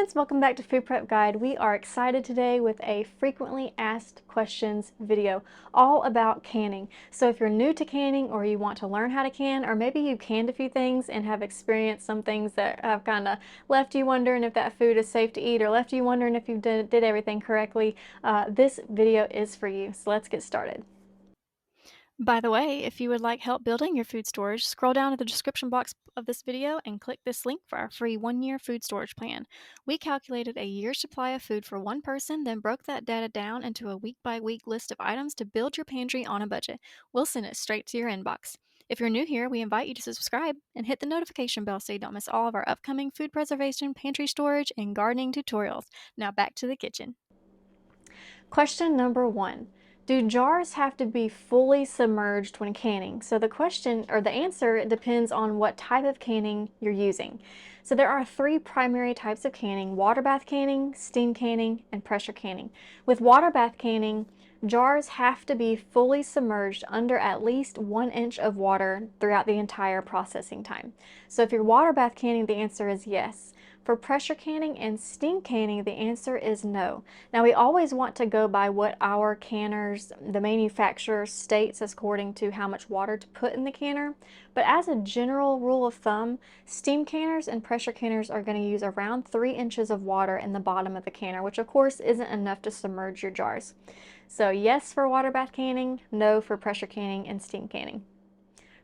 friends, welcome back to Food Prep Guide. We are excited today with a frequently asked questions video all about canning. So if you're new to canning or you want to learn how to can, or maybe you canned a few things and have experienced some things that have kind of left you wondering if that food is safe to eat or left you wondering if you did everything correctly, this video is for you. So let's get started. By the way, if you would like help building your food storage, scroll down to the description box of this video and click this link for our free 1-year food storage plan. We calculated a year's supply of food for one person, then broke that data down into a week-by-week list of items to build your pantry on a budget. We'll send it straight to your inbox. If you're new here, we invite you to subscribe and hit the notification bell so you don't miss all of our upcoming food preservation, pantry storage, and gardening tutorials. Now back to the kitchen. Question number 1. Do jars have to be fully submerged when canning? So the question, or the answer, depends on what type of canning you're using. So there are 3 primary types of canning: water bath canning, steam canning, and pressure canning. With water bath canning, jars have to be fully submerged under at least 1 inch of water throughout the entire processing time. So if you're water bath canning, the answer is yes. For pressure canning and steam canning, the answer is no. Now, we always want to go by what our canners, the manufacturer, states according to how much water to put in the canner. But as a general rule of thumb, steam canners and pressure canners are going to use around 3 inches of water in the bottom of the canner, which of course isn't enough to submerge your jars. So yes for water bath canning, no for pressure canning and steam canning.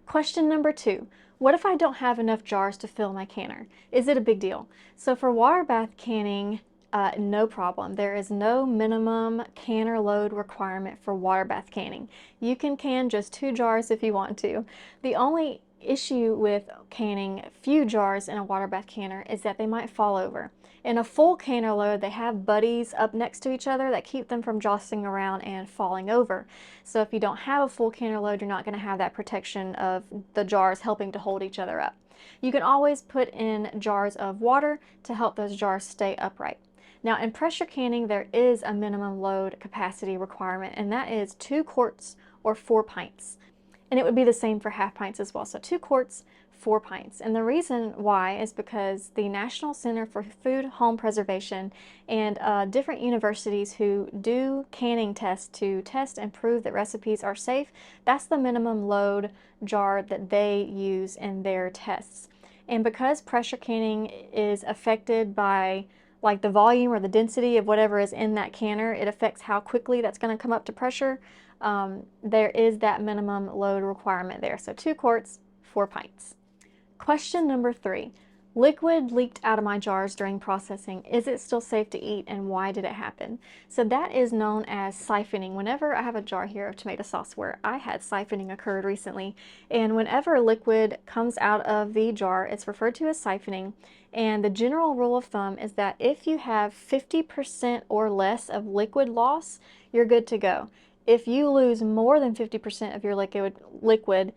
Question number 2. What if I don't have enough jars to fill my canner? Is it a big deal? So for water bath canning, no problem. There is no minimum canner load requirement for water bath canning. You can can just 2 jars if you want to. The only issue with canning few jars in a water bath canner is that they might fall over. In a full canner load, they have buddies up next to each other that keep them from jostling around and falling over. So if you don't have a full canner load, you're not going to have that protection of the jars helping to hold each other up. You can always put in jars of water to help those jars stay upright. Now in pressure canning, there is a minimum load capacity requirement, and that is 2 quarts or 4 pints. And it would be the same for half pints as well. So 2 quarts, 4 pints. And the reason why is because the National Center for Food Home Preservation and different universities who do canning tests to test and prove that recipes are safe, that's the minimum load jar that they use in their tests. And because pressure canning is affected by like the volume or the density of whatever is in that canner, it affects how quickly that's going to come up to pressure. There is that minimum load requirement there. So 2 quarts, 4 pints. Question number 3. Liquid leaked out of my jars during processing. Is it still safe to eat, and why did it happen? So that is known as siphoning. Whenever I have a jar here of tomato sauce where I had siphoning occurred recently, and whenever liquid comes out of the jar, it's referred to as siphoning. And the general rule of thumb is that if you have 50% or less of liquid loss, you're good to go. If you lose more than 50% of your liquid,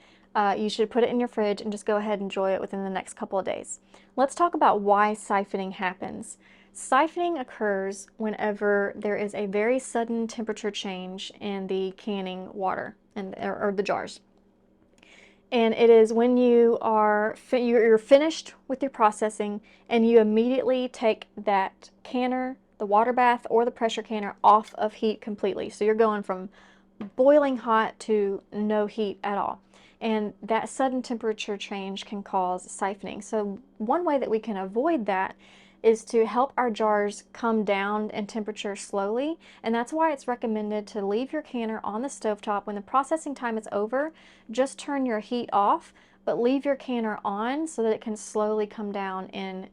you should put it in your fridge and just go ahead and enjoy it within the next couple of days. Let's talk about why siphoning happens. Siphoning occurs whenever there is a very sudden temperature change in the canning water or the jars. And it is when you're finished with your processing and you immediately take that canner, the water bath or the pressure canner, off of heat completely. So you're going from boiling hot to no heat at all. And that sudden temperature change can cause siphoning. So one way that we can avoid that is to help our jars come down in temperature slowly, and that's why it's recommended to leave your canner on the stovetop. When the processing time is over, just turn your heat off, but leave your canner on so that it can slowly come down in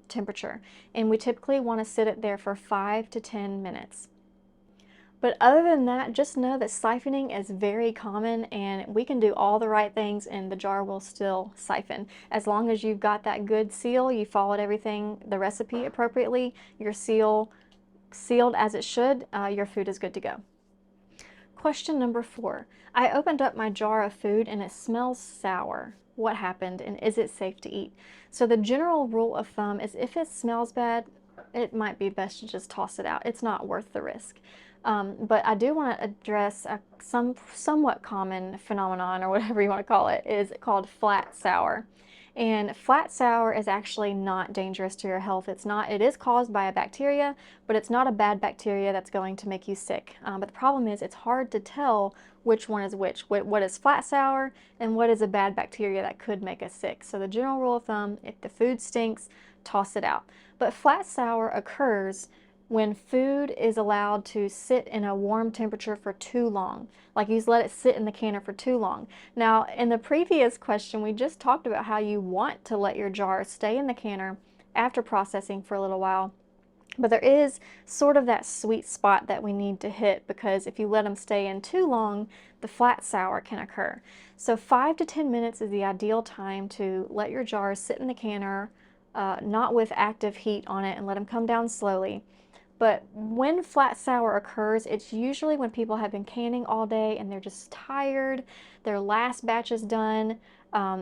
temperature. And we typically want to sit it there for 5 to 10 minutes. But other than that, just know that siphoning is very common, and we can do all the right things and the jar will still siphon. As long as you've got that good seal, you followed everything, the recipe appropriately, your seal sealed as it should, your food is good to go. Question number 4. I opened up my jar of food and it smells sour. What happened, and is it safe to eat? So the general rule of thumb is if it smells bad, it might be best to just toss it out. It's not worth the risk. But I do want to address a somewhat common phenomenon, or whatever you want to call it, is called flat sour. And flat sour is actually not dangerous to your health. It is caused by a bacteria, but it's not a bad bacteria that's going to make you sick. But the problem is it's hard to tell which one is which. What is flat sour and what is a bad bacteria that could make us sick. So the general rule of thumb, if the food stinks, toss it out. But flat sour occurs when food is allowed to sit in a warm temperature for too long. Like you just let it sit in the canner for too long. Now, in the previous question, we just talked about how you want to let your jar stay in the canner after processing for a little while. But there is sort of that sweet spot that we need to hit, because if you let them stay in too long, the flat sour can occur. So 5 to 10 minutes is the ideal time to let your jars sit in the canner, not with active heat on it, and let them come down slowly. But when flat sour occurs, it's usually when people have been canning all day and they're just tired, their last batch is done,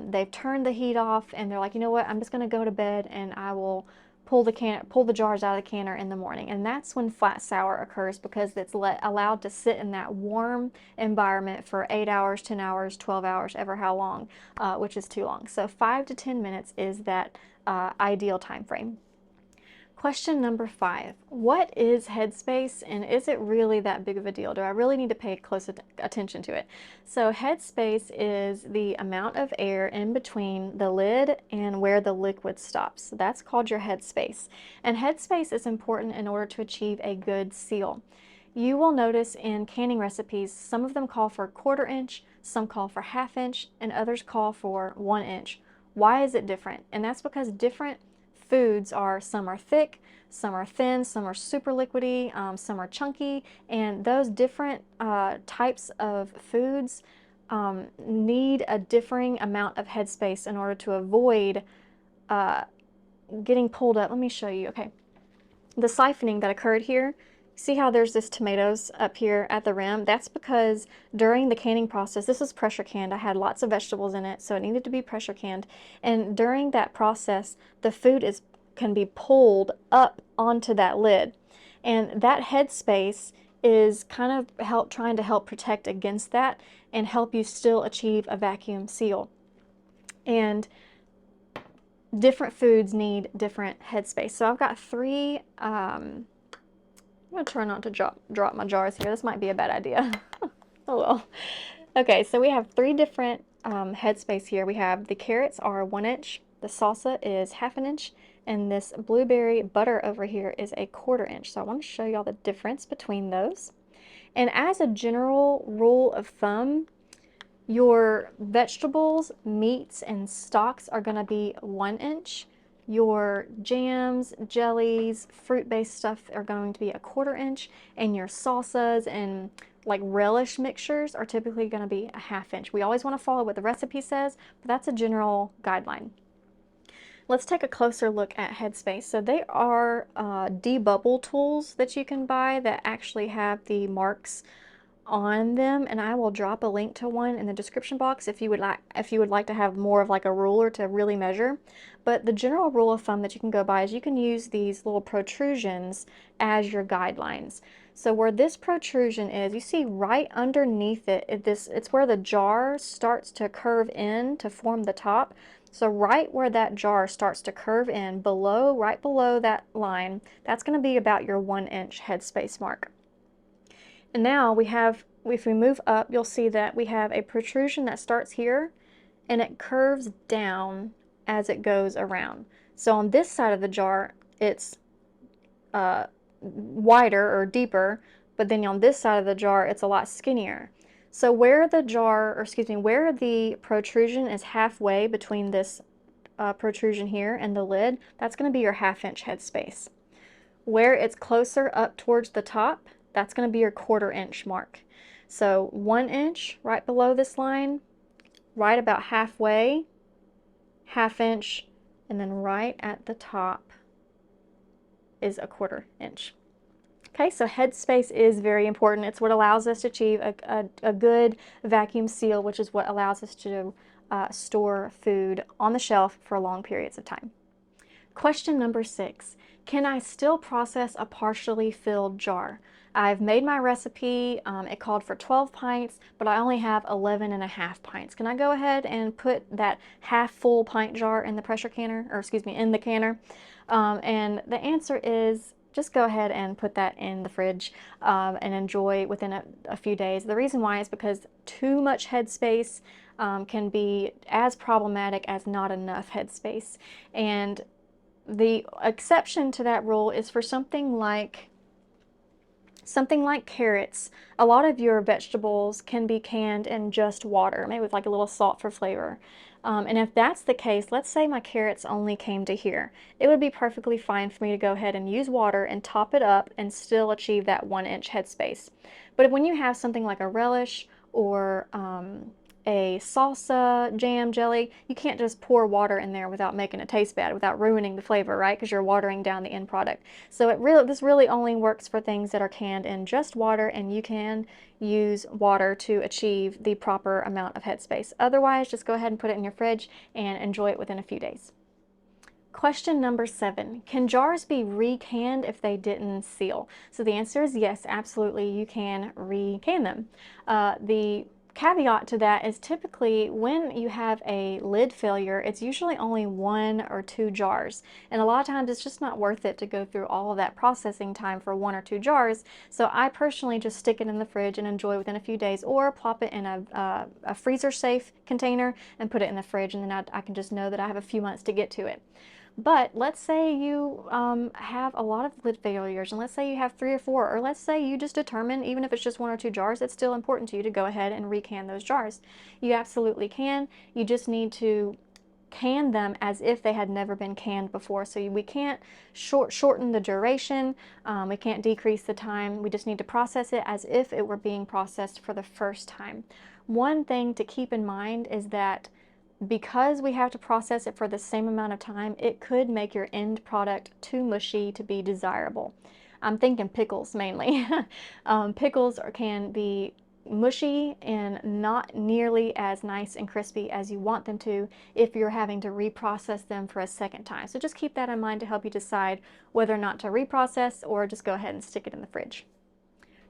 they've turned the heat off, and they're like, you know what, I'm just going to go to bed and I will pull the jars out of the canner in the morning. And that's when flat sour occurs, because it's allowed to sit in that warm environment for 8 hours, 10 hours, 12 hours, ever how long, which is too long. So 5 to 10 minutes is that ideal time frame. Question number 5. What is headspace, and is it really that big of a deal? Do I really need to pay close attention to it? So headspace is the amount of air in between the lid and where the liquid stops. So that's called your headspace. And headspace is important in order to achieve a good seal. You will notice in canning recipes, some of them call for 1/4 inch, some call for 1/2 inch, and others call for 1 inch. Why is it different? And that's because different foods some are thick, some are thin, some are super liquidy, some are chunky, and those different types of foods need a differing amount of headspace in order to avoid getting pulled up. Let me show you. Okay, the siphoning that occurred here, see how there's this tomatoes up here at the rim? That's because during the canning process, this was pressure canned. I had lots of vegetables in it, so it needed to be pressure canned. And during that process, the food can be pulled up onto that lid. And that headspace is kind of trying to help protect against that and help you still achieve a vacuum seal. And different foods need different headspace. So I've got 3, I'm going to try not to drop my jars here. This might be a bad idea. Oh well. Okay, so we have 3 different headspace here. We have the carrots are 1 inch, the salsa is 1/2 inch, and this blueberry butter over here is a 1/4 inch. So I want to show y'all the difference between those. And as a general rule of thumb, your vegetables, meats, and stocks are going to be 1 inch. Your jams, jellies, fruit-based stuff are going to be a 1/4 inch, and your salsas and like relish mixtures are typically going to be a 1/2 inch. We always want to follow what the recipe says, but that's a general guideline. Let's take a closer look at headspace. So they are debubble tools that you can buy that actually have the marks on them, and I will drop a link to one in the description box if you would like to have more of like a ruler to really measure. But the general rule of thumb that you can go by is you can use these little protrusions as your guidelines. So where this protrusion is, you see right underneath it, it's where the jar starts to curve in to form the top. So right where that jar starts to curve in, right below that line, that's going to be about your 1 inch headspace mark. And now if we move up, you'll see that we have a protrusion that starts here and it curves down as it goes around. So on this side of the jar, it's wider or deeper, but then on this side of the jar, it's a lot skinnier. So where the protrusion is halfway between this protrusion here and the lid, that's going to be your 1/2 inch headspace. Where it's closer up towards the top, that's going to be your 1/4 inch mark. So 1 inch right below this line, right about halfway, 1/2 inch, and then right at the top is a 1/4 inch. Okay, so headspace is very important. It's what allows us to achieve a good vacuum seal, which is what allows us to store food on the shelf for long periods of time. Question number 6. Can I still process a partially filled jar? I've made my recipe. It called for 12 pints, but I only have 11.5 pints. Can I go ahead and put that half full pint jar in the pressure canner, or excuse me, in the canner? And the answer is just go ahead and put that in the fridge and enjoy within a few days. The reason why is because too much headspace can be as problematic as not enough headspace. And the exception to that rule is for something like carrots. A lot of your vegetables can be canned in just water, maybe with like a little salt for flavor. And if that's the case, let's say my carrots only came to here. It would be perfectly fine for me to go ahead and use water and top it up and still achieve that 1 inch headspace. But when you have something like a relish or a salsa, jam, jelly, you can't just pour water in there without making it taste bad, without ruining the flavor, right? Because you're watering down the end product. So this really only works for things that are canned in just water, and you can use water to achieve the proper amount of headspace. Otherwise, just go ahead and put it in your fridge and enjoy it within a few days. Question number 7, can jars be recanned if they didn't seal? So the answer is yes, absolutely, you can recan them. The caveat to that is typically when you have a lid failure, it's usually only 1 or 2 jars. And a lot of times it's just not worth it to go through all of that processing time for 1 or 2 jars. So I personally just stick it in the fridge and enjoy within a few days, or plop it in a freezer safe container and put it in the fridge, and then I can just know that I have a few months to get to it. But let's say you have a lot of lid failures, and let's say you have 3 or 4, or let's say you just determine, even if it's just 1 or 2 jars, it's still important to you to go ahead and recan those jars. You absolutely can. You just need to can them as if they had never been canned before. So we can't shorten the duration, we can't decrease the time, we just need to process it as if it were being processed for the first time. One thing to keep in mind is that because we have to process it for the same amount of time, it could make your end product too mushy to be desirable. I'm thinking pickles mainly. Pickles can be mushy and not nearly as nice and crispy as you want them to if you're having to reprocess them for a second time. So just keep that in mind to help you decide whether or not to reprocess or just go ahead and stick it in the fridge.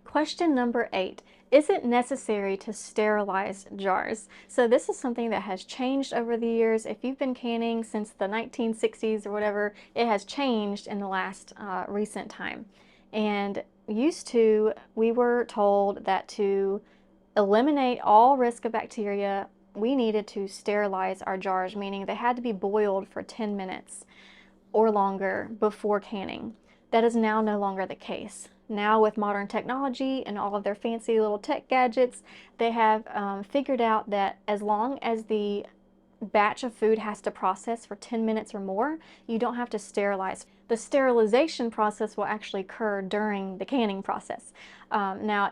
Question number 8, is it necessary to sterilize jars? So this is something that has changed over the years. If you've been canning since the 1960s or whatever, it has changed in the last recent time. And used to, we were told that to eliminate all risk of bacteria, we needed to sterilize our jars, meaning they had to be boiled for 10 minutes or longer before canning. That is now no longer the case. Now with modern technology and all of their fancy little tech gadgets, they have figured out that as long as the batch of food has to process for 10 minutes or more, you don't have to sterilize. The sterilization process will actually occur during the canning process. Now,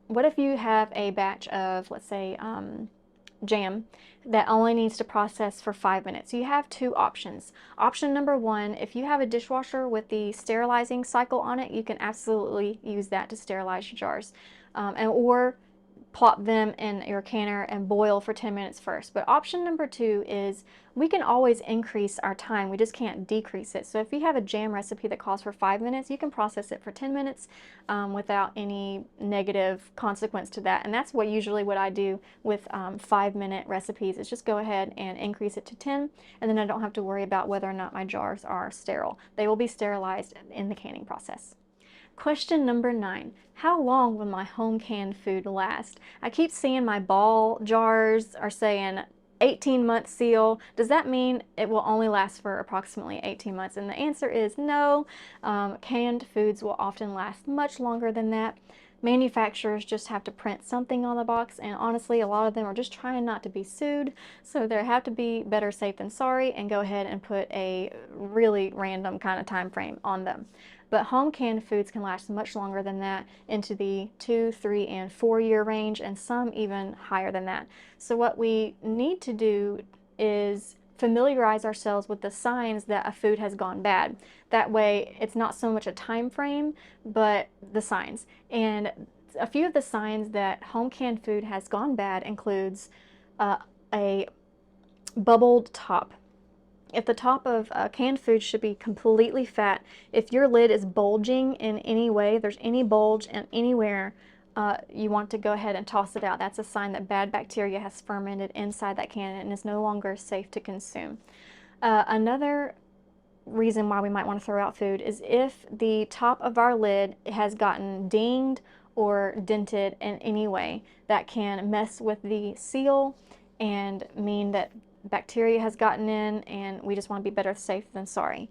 what if you have a batch of, let's say, jam that only needs to process for 5 minutes? You have 2 options. Option number 1, if you have a dishwasher with the sterilizing cycle on it, you can absolutely use that to sterilize your jars. Or plop them in your canner and boil for 10 minutes first. But option number 2 is we can always increase our time, we just can't decrease it. So if you have a jam recipe that calls for 5 minutes, you can process it for 10 minutes without any negative consequence to that. And that's usually what I do with 5-minute recipes, is just go ahead and increase it to 10, and then I don't have to worry about whether or not my jars are sterile. They will be sterilized in the canning process. Question number 9, how long will my home canned food last? I keep seeing my ball jars are saying 18-month seal. Does that mean it will only last for approximately 18 months? And the answer is no. Canned foods will often last much longer than that. Manufacturers just have to print something on the box, and honestly, a lot of them are just trying not to be sued, so they have to be better safe than sorry and go ahead and put a really random kind of time frame on them. But home canned foods can last much longer than that, into the 2, 3, and 4-year range, and some even higher than that. So what we need to do is familiarize ourselves with the signs that a food has gone bad. That way it's not so much a time frame, but the signs. And a few of the signs that home canned food has gone bad includes a bubbled top. If the top of canned food should be completely fat, if your lid is bulging in any way, there's any bulge in anywhere, you want to go ahead and toss it out. That's a sign that bad bacteria has fermented inside that can and is no longer safe to consume. Another reason why we might want to throw out food is if the top of our lid has gotten dinged or dented in any way. That can mess with the seal and mean that bacteria has gotten in, and we just want to be better safe than sorry.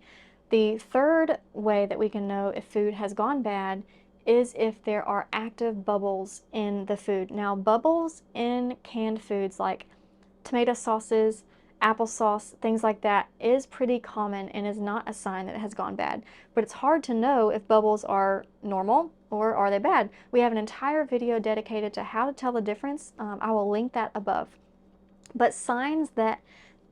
The third way that we can know if food has gone bad is if there are active bubbles in the food. Now, bubbles in canned foods like tomato sauces, applesauce, things like that is pretty common and is not a sign that it has gone bad. But it's hard to know if bubbles are normal or are they bad. We have an entire video dedicated to how to tell the difference. I will link that above. But signs that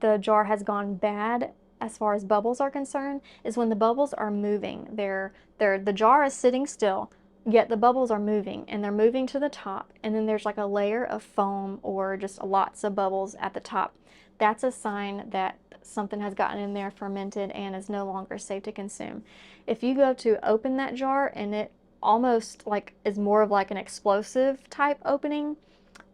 the jar has gone bad as far as bubbles are concerned is when the bubbles are moving. The jar is sitting still, yet the bubbles are moving, and they're moving to the top, and then there's like a layer of foam or just lots of bubbles at the top. That's a sign that something has gotten in there, fermented, and is no longer safe to consume. If you go to open that jar and it almost like is more of like an explosive type opening,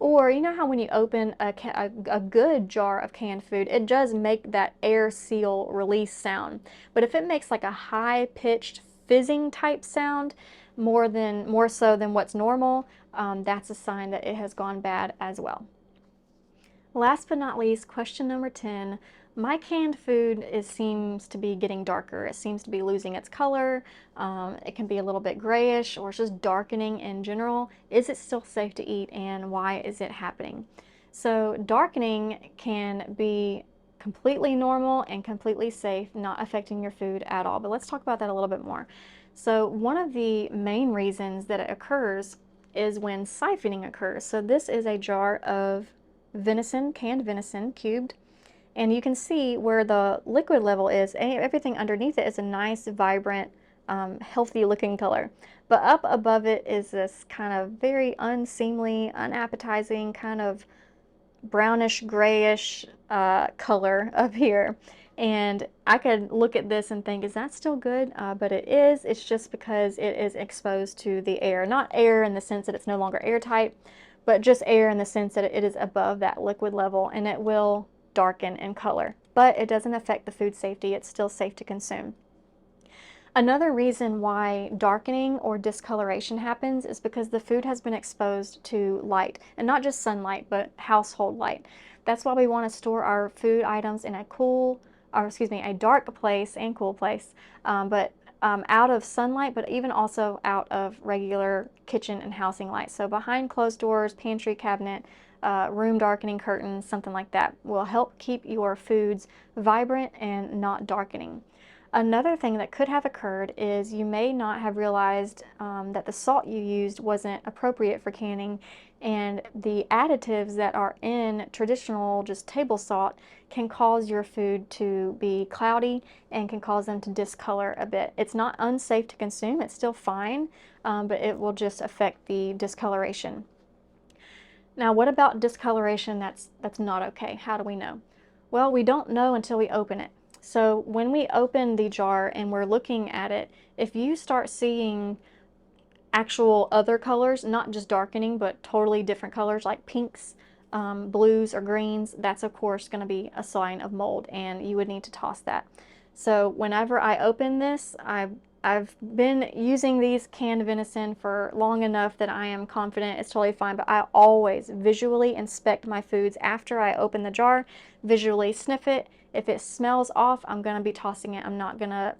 or you know how when you open a good jar of canned food, it does make that air seal release sound. But if it makes like a high-pitched fizzing type sound, more so than what's normal, that's a sign that it has gone bad as well. Last but not least, question number 10. My canned food seems to be getting darker. It seems to be losing its color. It can be a little bit grayish, or it's just darkening in general. Is it still safe to eat, and why is it happening? So darkening can be completely normal and completely safe, not affecting your food at all. But let's talk about that a little bit more. So one of the main reasons that it occurs is when siphoning occurs. So this is a jar of venison, canned venison, cubed. And you can see where the liquid level is. Everything underneath it is a nice, vibrant, healthy looking color. But up above it is this kind of very unseemly, unappetizing, kind of brownish, grayish color up here. And I could look at this and think, is that still good? But it is. It's just because it is exposed to the air. Not air in the sense that it's no longer airtight, but just air in the sense that it is above that liquid level, and it will darken in color. But it doesn't affect the food safety. It's still safe to consume. Another reason why darkening or discoloration happens is because the food has been exposed to light, and not just sunlight, but household light. That's why we want to store our food items in a a dark place and cool place, but out of sunlight, but even also out of regular kitchen and housing light. So behind closed doors, pantry cabinet, room darkening curtains, something like that will help keep your foods vibrant and not darkening. Another thing that could have occurred is you may not have realized that the salt you used wasn't appropriate for canning, and the additives that are in traditional just table salt can cause your food to be cloudy and can cause them to discolor a bit. It's not unsafe to consume, it's still fine, but it will just affect the discoloration. Now, what about discoloration that's not okay? How do we know? Well, we don't know until we open it. So when we open the jar and we're looking at it, if you start seeing actual other colors, not just darkening, but totally different colors like pinks, blues, or greens, that's of course going to be a sign of mold, and you would need to toss that. So whenever I open this, I've been using these canned venison for long enough that I am confident it's totally fine, but I always visually inspect my foods after I open the jar, visually sniff it. If it smells off, I'm going to be tossing it.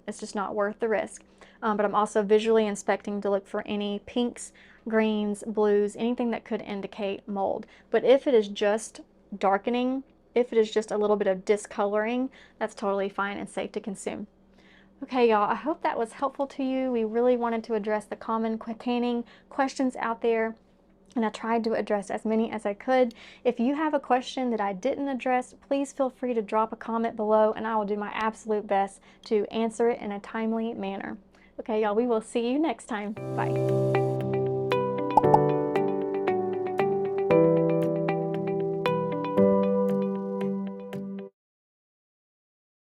It's just not worth the risk. But I'm also visually inspecting to look for any pinks, greens, blues, anything that could indicate mold. But if it is just darkening, if it is just a little bit of discoloring, that's totally fine and safe to consume. Okay, y'all, I hope that was helpful to you. We really wanted to address the common canning questions out there, and I tried to address as many as I could. If you have a question that I didn't address, please feel free to drop a comment below, and I will do my absolute best to answer it in a timely manner. Okay, y'all, we will see you next time. Bye.